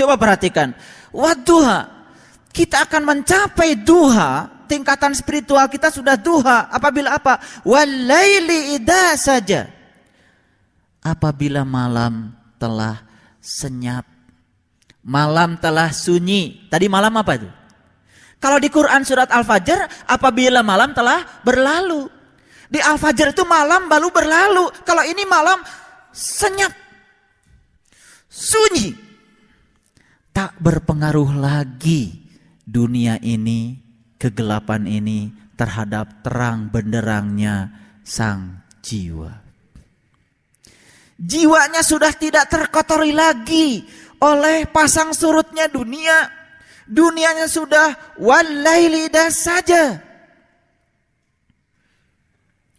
Coba perhatikan. Wadduha. Kita akan mencapai duha. Tingkatan spiritual kita sudah duha. Apabila apa? Walaili idza saja. Apabila malam telah senyap. Malam telah sunyi. Tadi malam apa itu? Kalau di Quran surat Al-Fajr, apabila malam telah berlalu. Di Al-Fajr itu malam baru berlalu. Kalau ini malam senyap. Sunyi. Tak berpengaruh lagi dunia ini, kegelapan ini terhadap terang benderangnya sang jiwa. Jiwanya sudah tidak terkotori lagi oleh pasang surutnya dunia. Dunianya sudah walaili saja.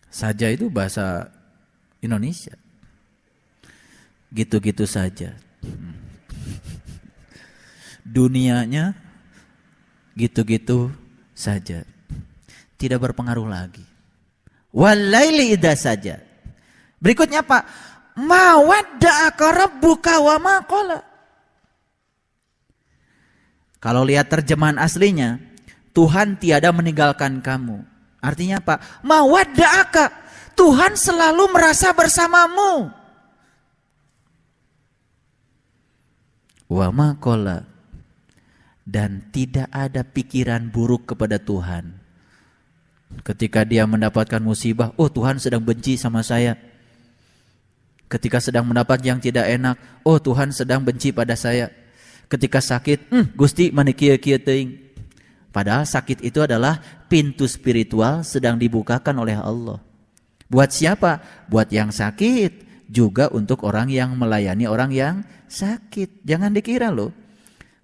Saja itu bahasa Indonesia. Gitu-gitu saja. Dunianya gitu-gitu saja. Tidak berpengaruh lagi. Walaili saja. Berikutnya apa? Ma wadda'aka rabbuka wa ma qala. Kalau lihat terjemahan aslinya, Tuhan tiada meninggalkan kamu. Artinya apa? Ma wadda'aka. Tuhan selalu merasa bersamamu. Wa ma qala. Dan tidak ada pikiran buruk kepada Tuhan. Ketika dia mendapatkan musibah, oh Tuhan sedang benci sama saya. Ketika sedang mendapat yang tidak enak, oh Tuhan sedang benci pada saya. Ketika sakit, Gusti manikieu-kieu teuing. Padahal sakit itu adalah pintu spiritual sedang dibukakan oleh Allah. Buat siapa? Buat yang sakit, juga untuk orang yang melayani orang yang sakit. Jangan dikira loh,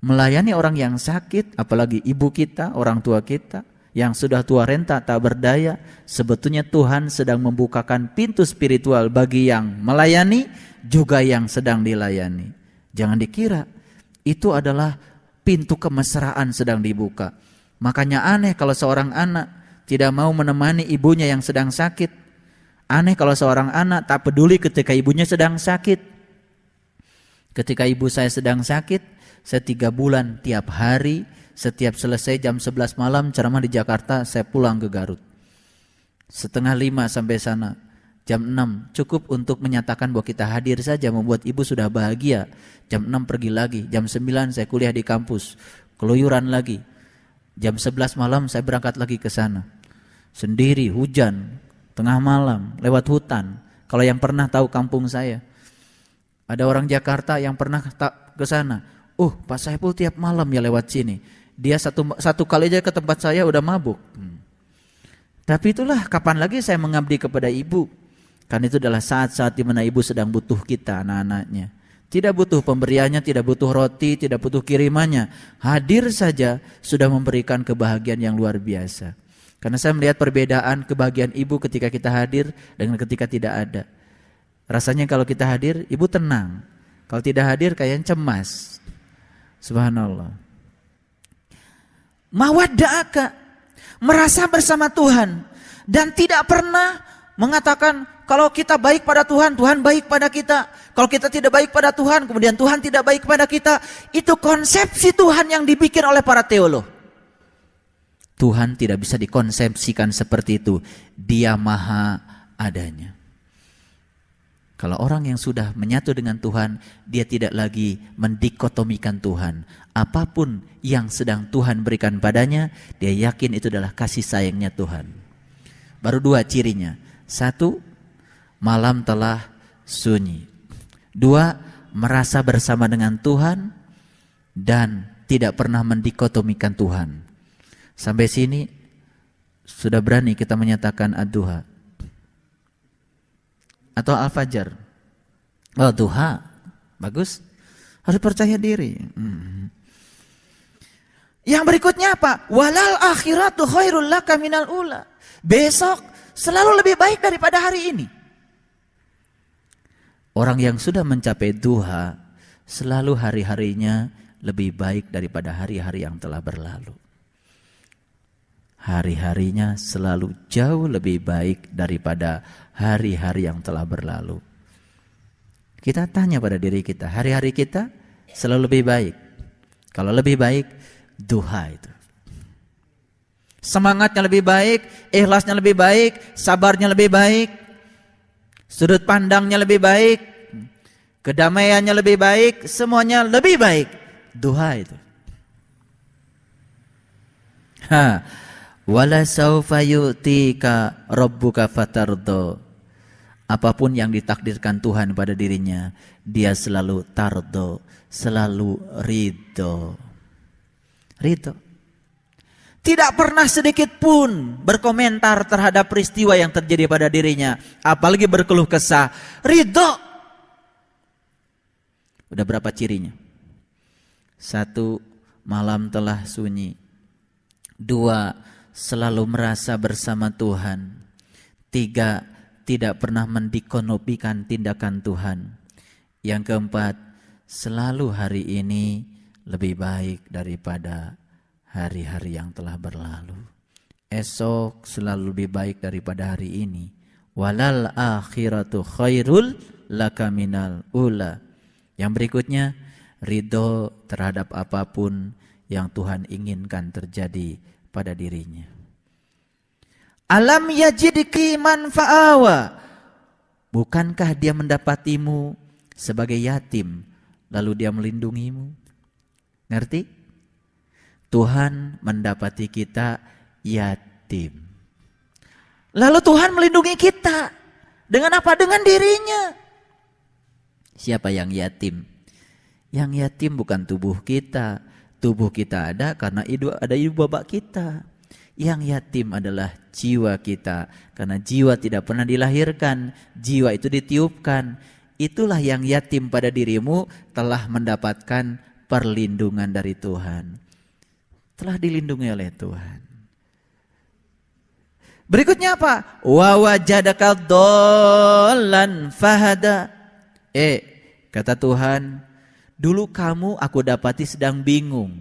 melayani orang yang sakit, apalagi ibu kita, orang tua kita yang sudah tua renta tak berdaya, sebetulnya Tuhan sedang membukakan pintu spiritual bagi yang melayani juga yang sedang dilayani. Jangan dikira itu adalah pintu kemesraan sedang dibuka. Makanya aneh kalau seorang anak tidak mau menemani ibunya yang sedang sakit. Aneh kalau seorang anak tak peduli ketika ibunya sedang sakit. Ketika ibu saya sedang sakit, saya 3 bulan tiap hari, setiap selesai jam 11 malam ceramah di Jakarta, saya pulang ke Garut. 4:30 sampai sana. Jam 6 cukup untuk menyatakan bahwa kita hadir saja, membuat ibu sudah bahagia. Jam 6 pergi lagi, jam 9 saya kuliah di kampus, keluyuran lagi. Jam 11 malam saya berangkat lagi ke sana. Sendiri, hujan, tengah malam, lewat hutan. Kalau yang pernah tahu kampung saya, ada orang Jakarta yang pernah ke sana. Pak Saiful tiap malam ya lewat sini. Dia satu kali aja ke tempat saya udah mabuk. Tapi itulah kapan lagi saya mengabdi kepada ibu. Kan itu adalah saat-saat di mana ibu sedang butuh kita, anak-anaknya. Tidak butuh pemberiannya, tidak butuh roti, tidak butuh kirimannya. Hadir saja sudah memberikan kebahagiaan yang luar biasa. Karena saya melihat perbedaan kebahagiaan ibu ketika kita hadir dengan ketika tidak ada. Rasanya kalau kita hadir, ibu tenang. Kalau tidak hadir kayaknya cemas. Subhanallah. Mawadda'aka, merasa bersama Tuhan dan tidak pernah mengatakan kalau kita baik pada Tuhan, Tuhan baik pada kita. Kalau kita tidak baik pada Tuhan, kemudian Tuhan tidak baik pada kita. Itu konsepsi Tuhan yang dibikin oleh para teolog. Tuhan tidak bisa dikonsepsikan seperti itu. Dia maha adanya. Kalau orang yang sudah menyatu dengan Tuhan, dia tidak lagi mendikotomikan Tuhan. Apapun yang sedang Tuhan berikan padanya, dia yakin itu adalah kasih sayangnya Tuhan. Baru 2 cirinya. 1, malam telah sunyi. 2, merasa bersama dengan Tuhan dan tidak pernah mendikotomikan Tuhan. Sampai sini sudah berani kita menyatakan ad-duha atau al-fajr. Oh, duha. Bagus. Harus percaya diri. Yang berikutnya apa? Walal akhiratu khairul laka minal ula. Besok selalu lebih baik daripada hari ini. Orang yang sudah mencapai duha selalu hari-harinya lebih baik daripada hari-hari yang telah berlalu. Hari-harinya selalu jauh lebih baik daripada hari-hari yang telah berlalu. Kita tanya pada diri kita, hari-hari kita selalu lebih baik. Kalau lebih baik, duha itu. Semangatnya lebih baik, ikhlasnya lebih baik, sabarnya lebih baik, sudut pandangnya lebih baik, kedamaiannya lebih baik, semuanya lebih baik. Duha itu. Wala saufa yu'tika rabbuka fatardo. Apapun yang ditakdirkan Tuhan pada dirinya, dia selalu tardo, selalu ridho. Ridho. Tidak pernah sedikit pun berkomentar terhadap peristiwa yang terjadi pada dirinya, apalagi berkeluh kesah. Ridho. Udah berapa cirinya? 1, malam telah sunyi. 2, selalu merasa bersama Tuhan. 3, tidak pernah mendikonopikan tindakan Tuhan. Yang keempat, selalu hari ini lebih baik daripada hari-hari yang telah berlalu. Esok selalu lebih baik daripada hari ini. Walal akhiratu khairul laka minal ula. Yang berikutnya, ridho terhadap apapun yang Tuhan inginkan terjadi pada dirinya. Alam yajidki man fa'awa. Bukankah dia mendapatimu sebagai yatim, lalu dia melindungimu? Ngerti? Tuhan mendapati kita yatim, lalu Tuhan melindungi kita. Dengan apa? Dengan dirinya. Siapa yang yatim? Yang yatim bukan tubuh kita. Tubuh kita ada karena ada ibu bapak kita. Yang yatim adalah jiwa kita, karena jiwa tidak pernah dilahirkan, jiwa itu ditiupkan. Itulah yang yatim pada dirimu, telah mendapatkan perlindungan dari Tuhan, telah dilindungi oleh Tuhan. Berikutnya apa? Wa wajadaka dhallan fahada. Kata Tuhan, dulu kamu aku dapati sedang bingung.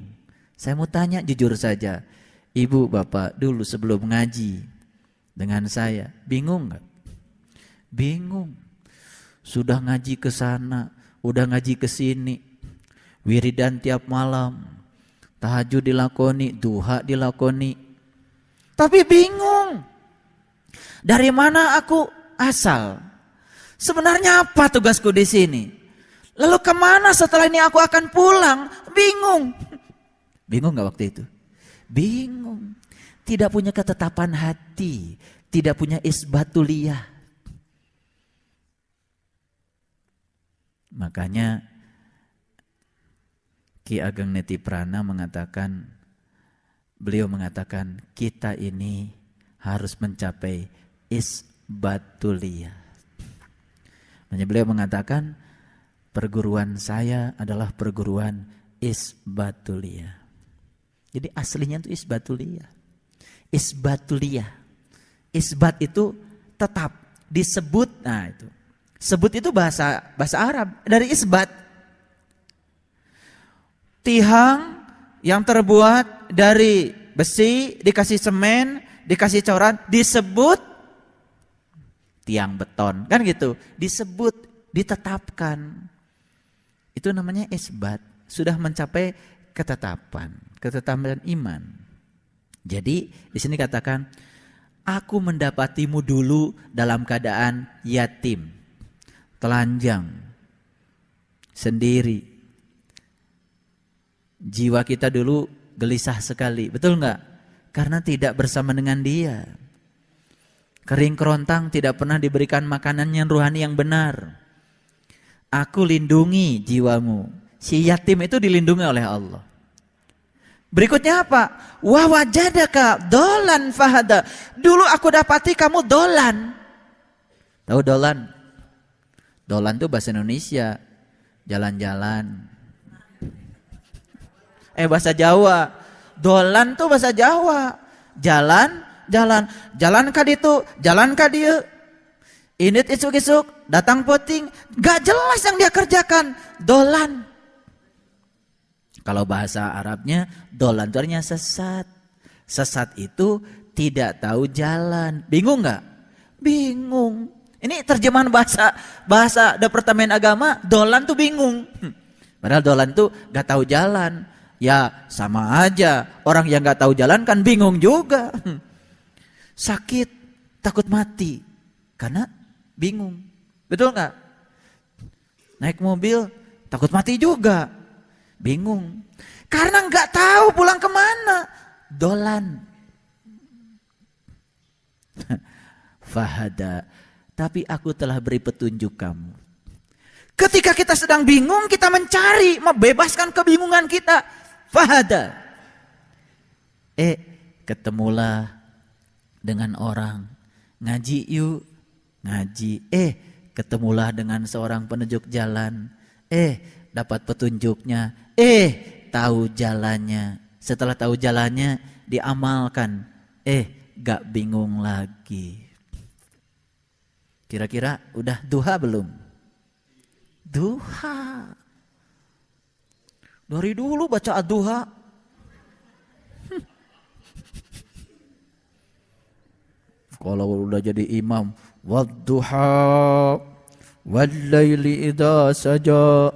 Saya mau tanya jujur saja, ibu bapak dulu sebelum ngaji dengan saya, bingung gak? Bingung. Sudah ngaji ke sana, udah ngaji ke sini, wiridan tiap malam, tahajud dilakoni, duha dilakoni, tapi bingung. Dari mana aku asal? Sebenarnya apa tugasku di sini? Lalu kemana setelah ini aku akan pulang? Bingung. Bingung gak waktu itu? Bingung. Tidak punya ketetapan hati, tidak punya isbatuliyah. Makanya Ki Ageng Netiprana mengatakan, beliau mengatakan kita ini harus mencapai isbatuliyah. Makanya beliau mengatakan perguruan saya adalah perguruan isbatuliyah. Jadi aslinya itu isbatuliyah. Isbatuliyah. Isbat itu tetap, disebut. Nah itu. Sebut itu bahasa Arab, dari isbat. Tiang yang terbuat dari besi, dikasih semen, dikasih coran, disebut tiang beton, kan gitu. Disebut, ditetapkan. Itu namanya isbat, sudah mencapai ketetapan iman. Jadi di sini katakan, aku mendapatimu dulu dalam keadaan yatim, telanjang, sendiri. Jiwa kita dulu gelisah sekali, betul enggak? Karena tidak bersama dengan dia. Kering kerontang, tidak pernah diberikan makanan yang rohani yang benar. Aku lindungi jiwamu. Si yatim itu dilindungi oleh Allah. Berikutnya apa? Wa wajadaka dolan fahada. Dulu aku dapati kamu dolan. Tahu dolan? Dolan itu bahasa Indonesia, jalan-jalan. Bahasa Jawa. Dolan tuh bahasa Jawa. Jalan ka ditu, jalan ka dieu. Init isuk-isuk, datang poting, gak jelas yang dia kerjakan. Dolan. Kalau bahasa Arabnya, dolan itu artinya sesat. Sesat itu tidak tahu jalan. Bingung gak? Bingung. Ini terjemahan bahasa Departemen Agama, dolan tuh bingung. Padahal dolan tuh gak tahu jalan. Ya sama aja, orang yang gak tahu jalan kan bingung juga. Sakit, takut mati, karena bingung. Betul gak? Naik mobil, takut mati juga, bingung. Karena gak tahu pulang kemana, dolan. Fahada, tapi aku telah beri petunjuk kamu. Ketika kita sedang bingung, kita mencari, membebaskan kebingungan kita. Fahada. Ketemulah dengan orang. Ngaji yuk. Ngaji. Ketemulah dengan seorang penunjuk jalan. Dapat petunjuknya. Tahu jalannya. Setelah tahu jalannya, diamalkan. Gak bingung lagi. Kira-kira udah duha belum? Duha. Dari dulu baca ad-duha. Kalau udah jadi imam, wad-duha wal-laili idza saja.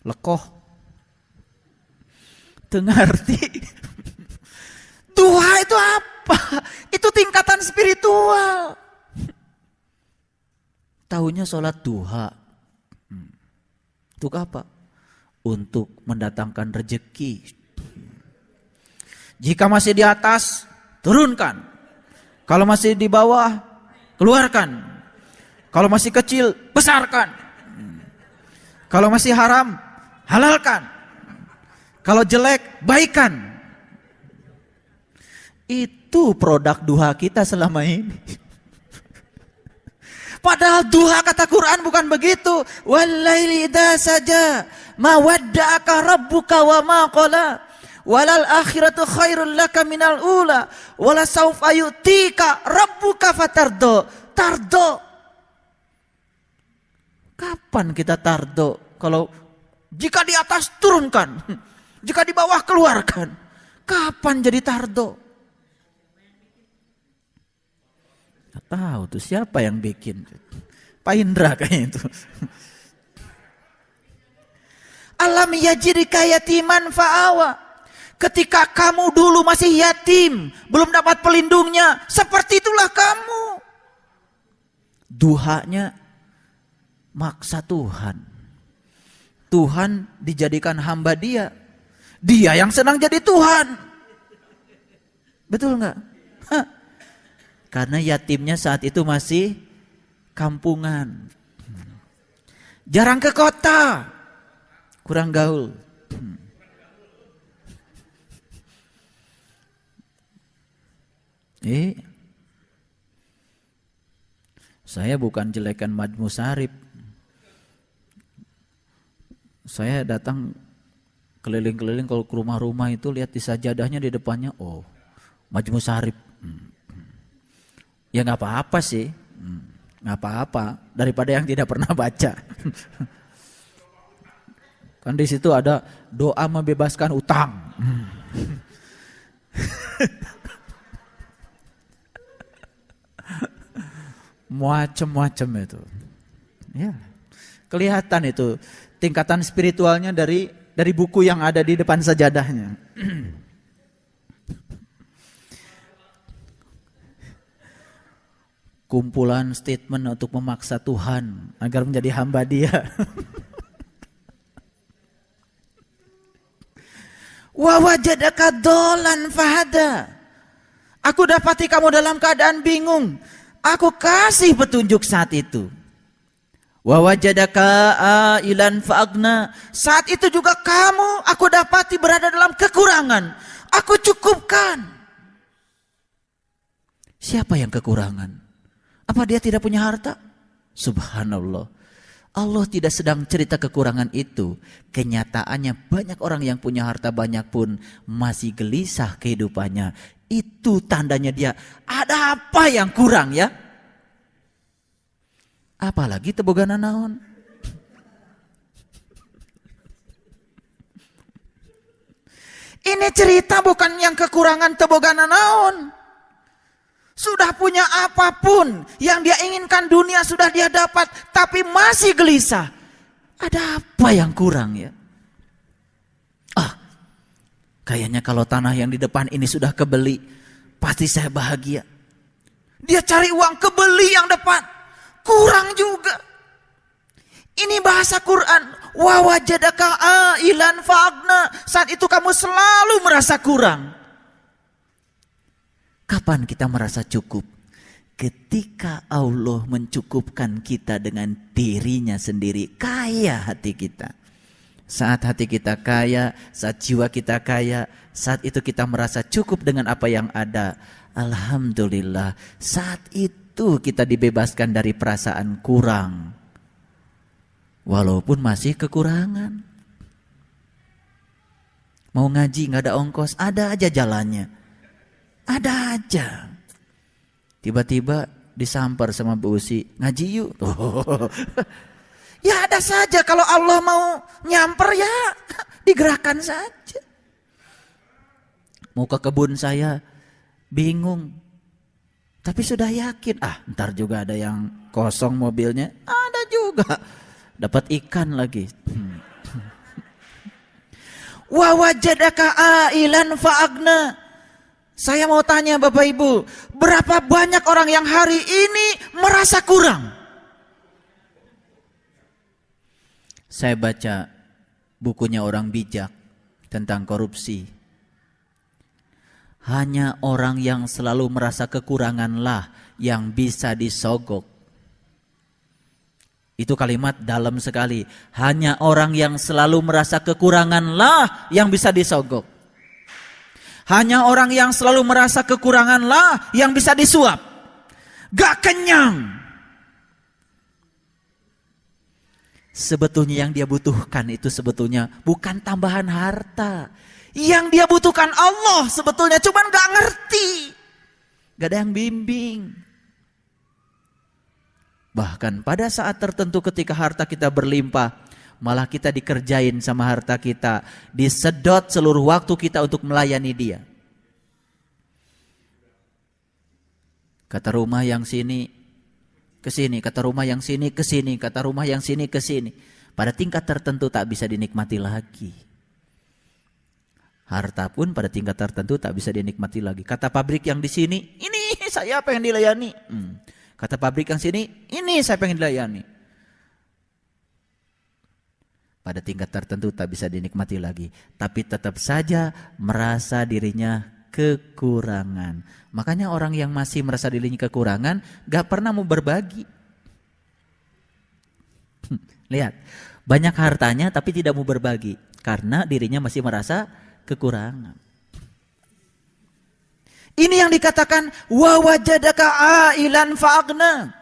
Lekoh. Tengarti. Duha itu apa? Itu tingkatan spiritual. Tahunya sholat duha. Untuk apa? Untuk mendatangkan rezeki. Jika masih di atas, turunkan. Kalau masih di bawah, keluarkan. Kalau masih kecil, besarkan. Kalau masih haram, halalkan. Kalau jelek, baikan. Itu produk duha kita selama ini. Padahal duha kata Quran bukan begitu. Wal-laili idza saja ma wadda'aka rabbuka wa ma qala. Walal akhiratu khairul laka minal ula. Wala sawfa yu'tika rabbuka fatardo. Tardo. Kapan kita tardo? Kalau jika di atas turunkan, jika di bawah keluarkan. Kapan jadi tardo? Gak tahu tuh siapa yang bikin. Pak Indra kayaknya itu. Alam yajidika yatiman fa'awa. Ketika kamu dulu masih yatim, belum dapat pelindungnya, seperti itulah kamu. Duhanya maksa Tuhan. Tuhan dijadikan hamba dia. Dia yang senang jadi Tuhan. Betul nggak? Karena yatimnya saat itu masih kampungan. Jarang ke kota. Kurang gaul. Saya bukan jelekan Majmu Sarip. Saya datang keliling-keliling kalau ke rumah-rumah itu lihat di sajadahnya di depannya, oh, Majmu Sarip. Ya nggak apa-apa sih, nggak apa-apa daripada yang tidak pernah baca. Kan di situ ada doa membebaskan utang. Macam-macam itu. Ya, kelihatan itu tingkatan spiritualnya dari buku yang ada di depan sajadahnya. Kumpulan statement untuk memaksa Tuhan agar menjadi hamba Dia. Wa wajadaka dolan fahada. Aku dapati kamu dalam keadaan bingung. Aku kasih petunjuk saat itu. Wa wajadaka ailan fa'agna. Saat itu juga kamu aku dapati berada dalam kekurangan. Aku cukupkan. Siapa yang kekurangan? Apa dia tidak punya harta? Subhanallah. Allah tidak sedang cerita kekurangan itu. Kenyataannya banyak orang yang punya harta banyak pun masih gelisah kehidupannya. Itu tandanya dia ada apa yang kurang ya. Apalagi teboganan naon. Ini cerita bukan yang kekurangan teboganan naon. Sudah punya apapun yang dia inginkan, dunia sudah dia dapat, tapi masih gelisah. Ada apa yang kurang ya? Kayaknya kalau tanah yang di depan ini sudah kebeli, pasti saya bahagia. Dia cari uang kebeli yang depan, kurang juga. Ini bahasa Quran. Wa wajadaka ailan fa'agna. Saat itu kamu selalu merasa kurang. Kapan kita merasa cukup? Ketika Allah mencukupkan kita dengan dirinya sendiri. Kaya hati kita. Saat hati kita kaya, saat jiwa kita kaya, saat itu kita merasa cukup dengan apa yang ada. Alhamdulillah, saat itu kita dibebaskan dari perasaan kurang. Walaupun masih kekurangan. Mau ngaji gak ada ongkos, ada aja jalannya. Ada aja. Tiba-tiba disampar sama Bu Usi, ngaji yuk. Ya ada saja, kalau Allah mau nyamper ya digerakkan saja. Mau ke kebun saya bingung, tapi sudah yakin, ntar juga ada yang kosong mobilnya, ada juga, dapat ikan lagi. Wa wajadaka ailan fa'agna. Saya mau tanya Bapak Ibu, berapa banyak orang yang hari ini merasa kurang? Saya baca bukunya orang bijak tentang korupsi. Hanya orang yang selalu merasa kekuranganlah yang bisa disogok. Itu kalimat dalam sekali. Hanya orang yang selalu merasa kekuranganlah yang bisa disogok. Hanya orang yang selalu merasa kekuranganlah yang bisa disuap. Gak kenyang. Sebetulnya yang dia butuhkan itu sebetulnya bukan tambahan harta. Yang dia butuhkan Allah sebetulnya, cuman gak ngerti. Gak ada yang bimbing. Bahkan pada saat tertentu ketika harta kita berlimpah, malah kita dikerjain sama harta kita. Disedot seluruh waktu kita untuk melayani dia. Kata rumah yang sini ke sini, kata rumah yang sini ke sini, kata rumah yang sini ke sini. Pada tingkat tertentu tak bisa dinikmati lagi. Harta pun pada tingkat tertentu tak bisa dinikmati lagi. Kata pabrik yang di sini, ini saya pengen dilayani. Kata pabrik yang sini, ini saya pengen dilayani. Pada tingkat tertentu tak bisa dinikmati lagi. Tapi tetap saja merasa dirinya kekurangan. Makanya orang yang masih merasa dirinya kekurangan gak pernah mau berbagi. Lihat, banyak hartanya tapi tidak mau berbagi karena dirinya masih merasa kekurangan. Ini yang dikatakan wa wajadaka ailan fa'agna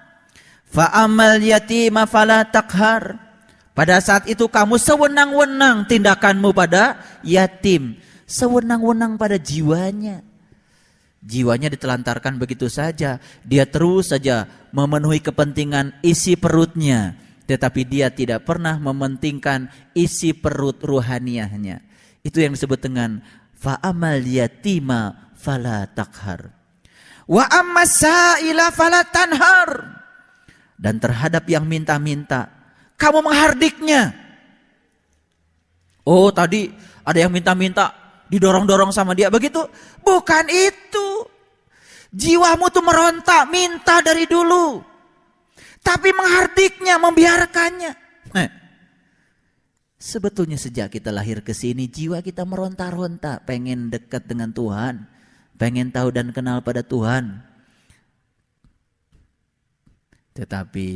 fa amal yatima fala takhar. Pada saat itu kamu sewenang-wenang tindakanmu pada yatim, sewenang-wenang pada jiwanya. Jiwanya ditelantarkan begitu saja. Dia terus saja memenuhi kepentingan isi perutnya. Tetapi dia tidak pernah mementingkan isi perut ruhaniahnya. Itu yang disebut dengan fa'amal yatima fala takhar. Wa ammas sa'ila fala tanhar. Dan terhadap yang minta-minta, kamu menghardiknya. Oh tadi ada yang minta-minta, didorong-dorong sama dia begitu. Bukan itu. Jiwamu tuh meronta, minta dari dulu. Tapi menghardiknya, membiarkannya. Sebetulnya sejak kita lahir ke sini, jiwa kita meronta-ronta, pengen dekat dengan Tuhan, pengen tahu dan kenal pada Tuhan. Tetapi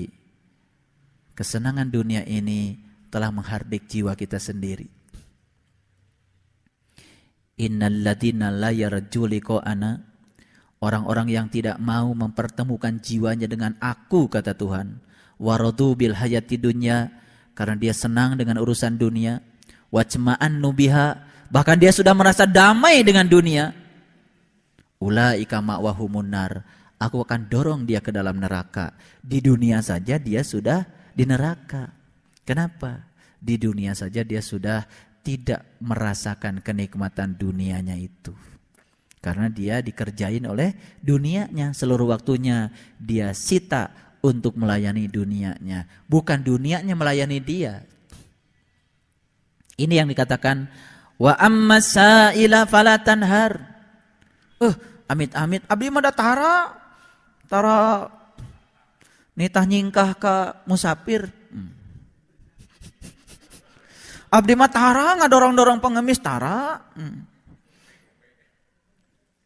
kesenangan dunia ini telah menghardik jiwa kita sendiri. Innal ladzina la yarju liqa'ana, orang-orang yang tidak mau mempertemukan jiwanya dengan aku, kata Tuhan. Waradu bil hayati dunya, karena dia senang dengan urusan dunia. Wajma'an nubiha, bahkan dia sudah merasa damai dengan dunia. Ulaika ma'wahumun nar, aku akan dorong dia ke dalam neraka. Di dunia saja dia sudah di neraka. Kenapa? Di dunia saja dia sudah tidak merasakan kenikmatan dunianya itu. Karena dia dikerjain oleh dunianya. Seluruh waktunya dia sita untuk melayani dunianya. Bukan dunianya melayani dia. Ini yang dikatakan Wa amma sa'ila fala tanhar. Amit-amit abdi mah da tara nitah nyingkah ka musafir. Abdi mah tara ngadorong-dorong pengemis tara.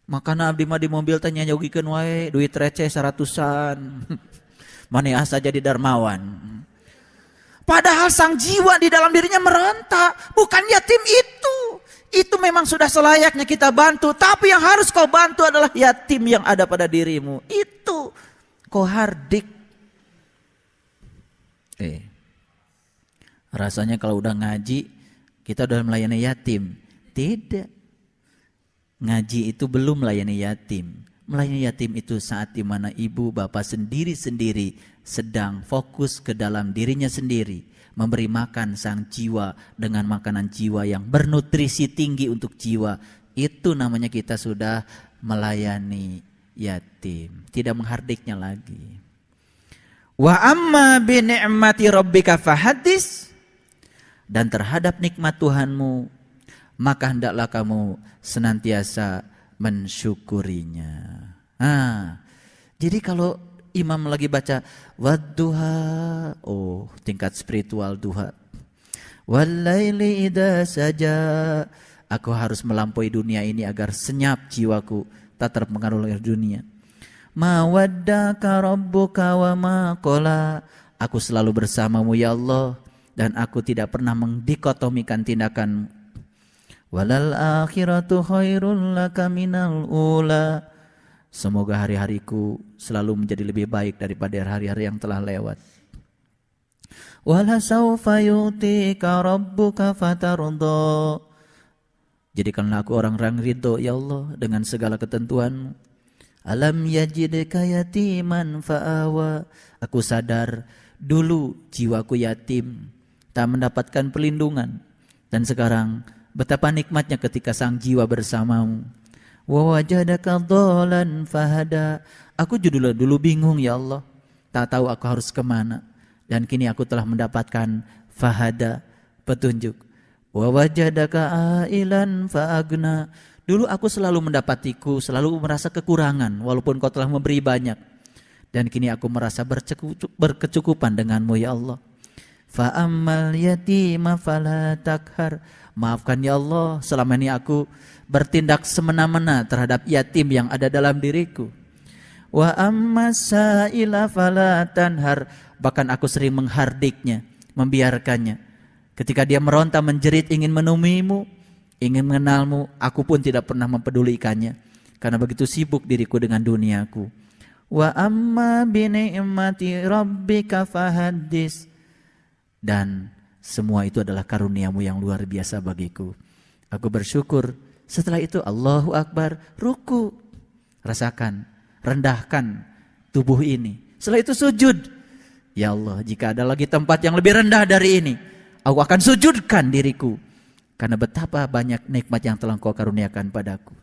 Makana abdi mah di mobil teh nyajogikeun wae duit receh 100-an. Maneh asa jadi dermawan. Padahal sang jiwa di dalam dirinya meronta, bukan yatim itu. Itu memang sudah selayaknya kita bantu, tapi yang harus kau bantu adalah yatim yang ada pada dirimu. Itu kau hardik. Rasanya kalau udah ngaji, kita udah melayani yatim. Tidak. Ngaji itu belum melayani yatim. Melayani yatim itu saat dimana ibu bapak sendiri-sendiri sedang fokus ke dalam dirinya sendiri. Memberi makan sang jiwa dengan makanan jiwa yang bernutrisi tinggi untuk jiwa. Itu namanya kita sudah melayani yatim. Tidak menghardiknya lagi. Wa amma bi ni'mati rabbika fahadis. Dan terhadap nikmat Tuhanmu, maka hendaklah kamu senantiasa mensyukurinya. Jadi kalau imam lagi baca wadduha, tingkat spiritual duha. Wallaili idza saja, aku harus melampaui dunia ini agar senyap jiwaku, tak terpengaruh oleh dunia. Ma waddaka rabbuka wa ma qala, aku selalu bersamamu ya Allah dan aku tidak pernah mendikotomikan tindakan. Walal akhiratu khairul laka minal ula, semoga hari-hariku selalu menjadi lebih baik daripada hari-hari yang telah lewat. Wala sawfa yu'tika rabbuka fatarda, jadikanlah aku orang-orang ridho ya Allah dengan segala ketentuan. Alam yajidka yatiman fa'awa, aku sadar dulu jiwaku yatim, tak mendapatkan perlindungan, dan sekarang betapa nikmatnya ketika sang jiwa bersamamu. Wa wajadaka dhalan fahada, aku dulu bingung ya Allah, tak tahu aku harus kemana, dan kini aku telah mendapatkan fahada, petunjuk. Wa wajadaka ailan faagna, dulu aku selalu mendapatiku, selalu merasa kekurangan walaupun kau telah memberi banyak, dan kini aku merasa berkecukupan denganmu ya Allah. Fa ammal yatima fala takhar, maafkan ya Allah selama ini aku bertindak semena-mena terhadap yatim yang ada dalam diriku. Wa ammas sa'ila fala tanhar, bahkan aku sering menghardiknya, membiarkannya. Ketika dia meronta menjerit ingin menemuimu, ingin mengenalmu, aku pun tidak pernah mempedulikannya karena begitu sibuk diriku dengan duniaku. Wa amma bi ni'mati rabbika fahaddis, dan semua itu adalah karuniamu yang luar biasa bagiku. Aku bersyukur. Setelah itu Allahu Akbar, ruku. Rasakan, rendahkan tubuh ini. Setelah itu sujud. Ya Allah, jika ada lagi tempat yang lebih rendah dari ini, aku akan sujudkan diriku. Karena betapa banyak nikmat yang telah Kau karuniakan padaku.